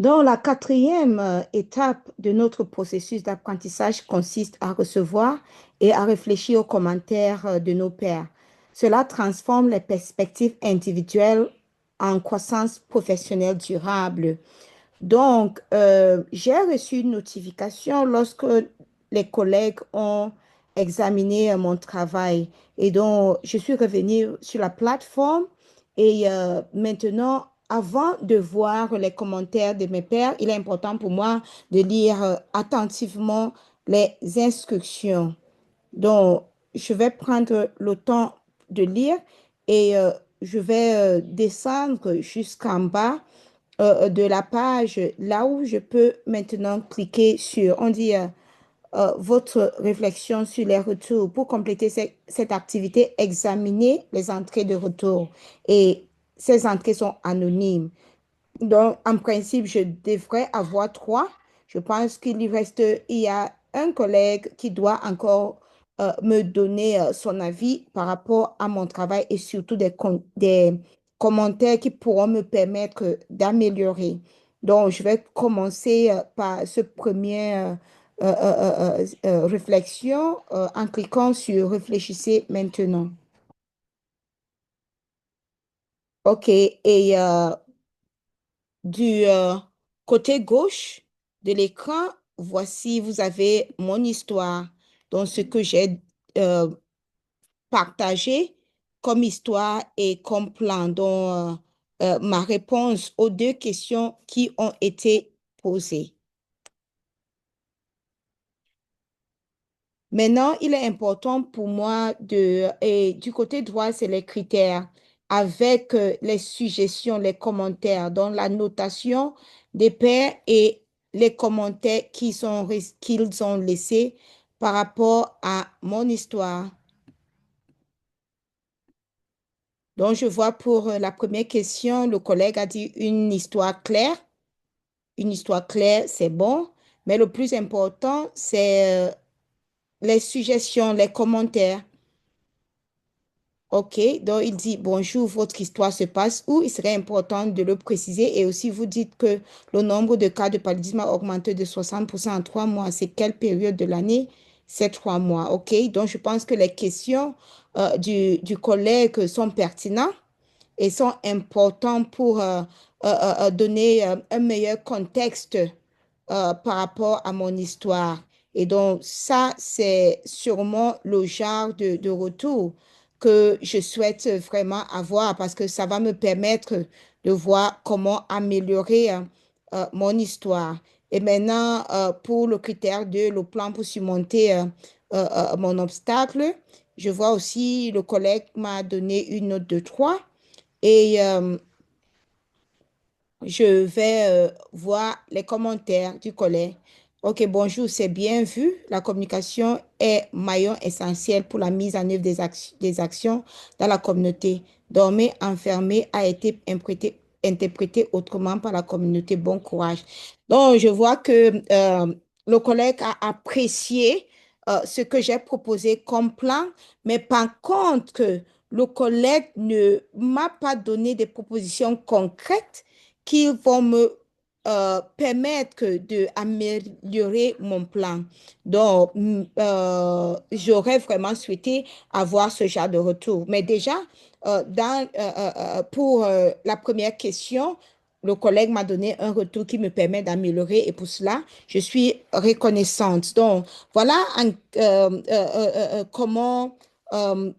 Donc, la quatrième étape de notre processus d'apprentissage consiste à recevoir et à réfléchir aux commentaires de nos pairs. Cela transforme les perspectives individuelles en croissance professionnelle durable. Donc, j'ai reçu une notification lorsque les collègues ont examiné mon travail. Et donc, je suis revenue sur la plateforme et maintenant, avant de voir les commentaires de mes pairs, il est important pour moi de lire attentivement les instructions. Donc, je vais prendre le temps de lire et je vais descendre jusqu'en bas de la page, là où je peux maintenant cliquer sur, on dit, votre réflexion sur les retours. Pour compléter cette activité, examiner les entrées de retour. Et ces entrées sont anonymes. Donc, en principe, je devrais avoir trois. Je pense il y a un collègue qui doit encore me donner son avis par rapport à mon travail et surtout des commentaires qui pourront me permettre d'améliorer. Donc, je vais commencer par ce premier réflexion en cliquant sur Réfléchissez maintenant. OK. Et du côté gauche de l'écran, voici, vous avez mon histoire. Donc, ce que j'ai euh, partagé comme histoire et comme plan. Donc, ma réponse aux deux questions qui ont été posées. Maintenant, il est important pour moi et du côté droit, c'est les critères avec les suggestions, les commentaires, donc la notation des pairs et les commentaires qu'ils ont laissés par rapport à mon histoire. Donc, je vois pour la première question, le collègue a dit une histoire claire. Une histoire claire, c'est bon, mais le plus important, c'est les suggestions, les commentaires. OK, donc il dit bonjour, votre histoire se passe où? Il serait important de le préciser et aussi vous dites que le nombre de cas de paludisme a augmenté de 60% en 3 mois. C'est quelle période de l'année? C'est 3 mois. OK, donc je pense que les questions du collègue sont pertinentes et sont importantes pour donner un meilleur contexte par rapport à mon histoire. Et donc, ça, c'est sûrement le genre de retour que je souhaite vraiment avoir parce que ça va me permettre de voir comment améliorer mon histoire. Et maintenant, pour le critère de le plan pour surmonter mon obstacle, je vois aussi le collègue m'a donné une note de 3 et je vais voir les commentaires du collègue. OK, bonjour, c'est bien vu. La communication est maillon essentiel pour la mise en œuvre des actions dans la communauté. Dormir enfermé a été interprété autrement par la communauté. Bon courage. Donc, je vois que le collègue a apprécié ce que j'ai proposé comme plan, mais par contre, le collègue ne m'a pas donné des propositions concrètes qui vont me permettre d'améliorer mon plan. Donc, j'aurais vraiment souhaité avoir ce genre de retour. Mais déjà, pour la première question, le collègue m'a donné un retour qui me permet d'améliorer et pour cela, je suis reconnaissante. Donc, voilà comment euh,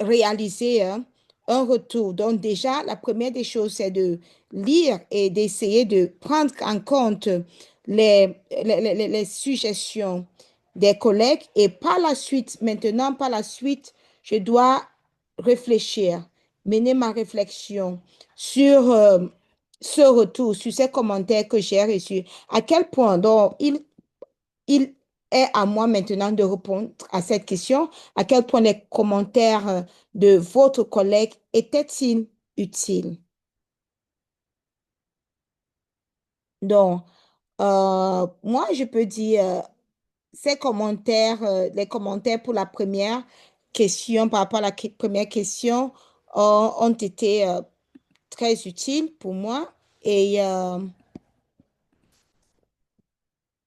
réaliser hein, un retour. Donc déjà, la première des choses, c'est de lire et d'essayer de prendre en compte les suggestions des collègues et par la suite, je dois réfléchir, mener ma réflexion sur ce retour, sur ces commentaires que j'ai reçus. À quel point, donc, il est à moi maintenant de répondre à cette question. À quel point les commentaires de votre collègue étaient-ils utiles? Donc, moi, je peux dire, les commentaires pour la première question, par rapport à la première question, ont été très utiles pour moi. Et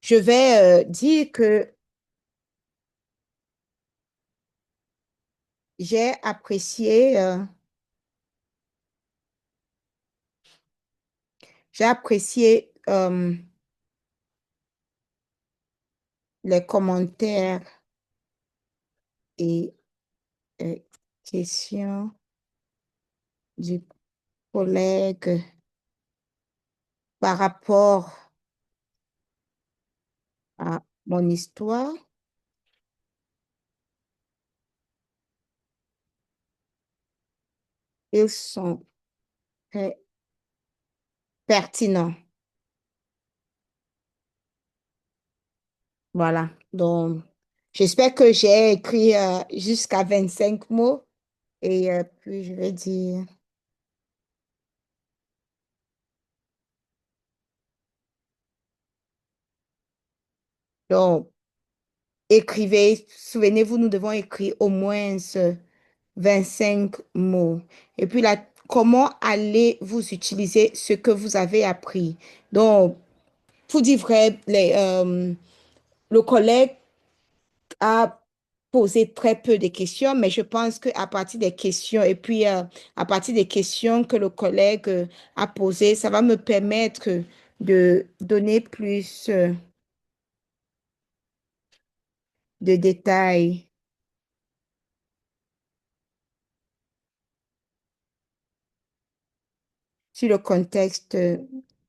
Je vais dire que j'ai apprécié, j'ai apprécié les commentaires et euh, questions du collègue par rapport à mon histoire. Ils sont très pertinents. Voilà. Donc, j'espère que j'ai écrit jusqu'à 25 mots et puis je vais dire, donc, écrivez, souvenez-vous, nous devons écrire au moins 25 mots. Et puis là, comment allez-vous utiliser ce que vous avez appris? Donc, pour dire vrai, le collègue a posé très peu de questions, mais je pense qu'à partir des questions, et puis à partir des questions que le collègue a posées, ça va me permettre de donner plus de détails sur le contexte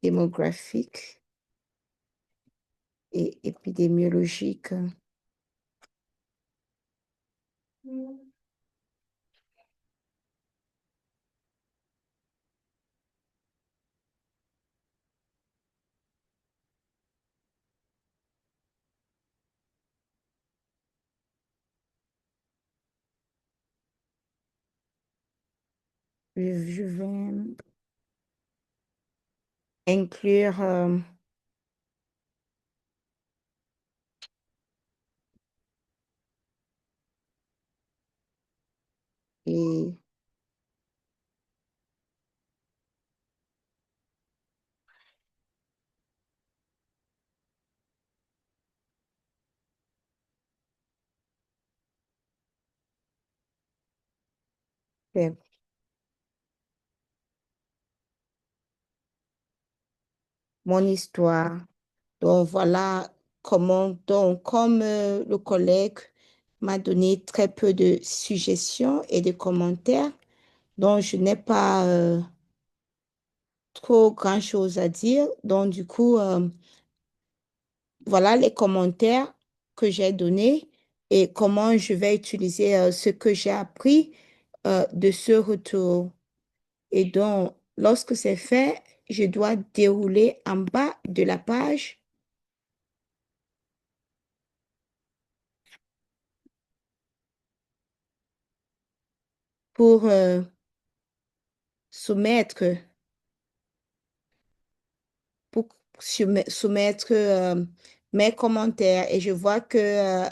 démographique et épidémiologique. Je vais inclure et faire mon histoire. Donc voilà comment, donc comme le collègue m'a donné très peu de suggestions et de commentaires, donc je n'ai pas trop grand-chose à dire. Donc du coup, voilà les commentaires que j'ai donnés et comment je vais utiliser ce que j'ai appris de ce retour. Et donc, lorsque c'est fait, je dois dérouler en bas de la page pour soumettre, pour soumettre mes commentaires. Et je vois que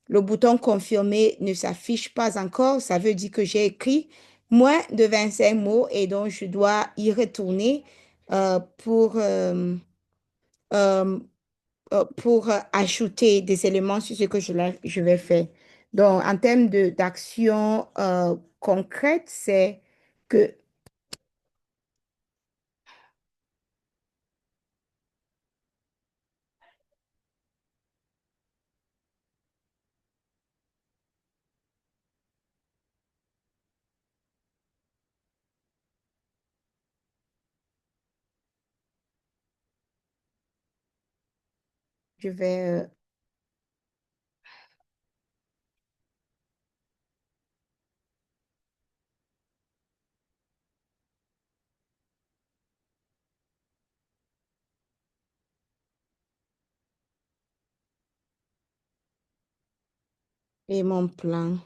le bouton confirmer ne s'affiche pas encore. Ça veut dire que j'ai écrit moins de 25 mots et donc je dois y retourner pour euh, ajouter des éléments sur ce que je vais faire. Donc, en termes d'action concrète, c'est que je vais et mon plan.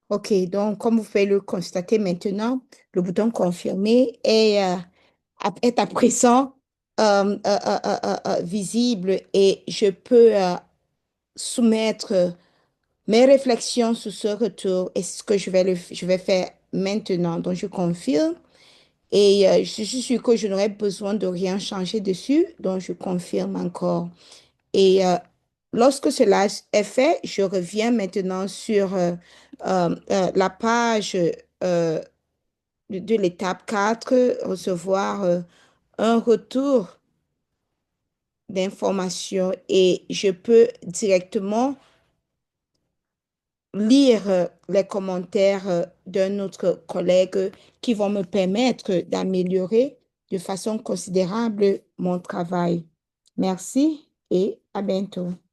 OK, donc comme vous pouvez le constater maintenant, le bouton confirmer est à présent visible et je peux soumettre mes réflexions sur ce retour et ce que je vais faire maintenant. Donc, je confirme et je suis sûre que je n'aurai besoin de rien changer dessus. Donc, je confirme encore. Et lorsque cela est fait, je reviens maintenant sur la page de l'étape 4, recevoir un retour d'information et je peux directement lire les commentaires d'un autre collègue qui vont me permettre d'améliorer de façon considérable mon travail. Merci et à bientôt.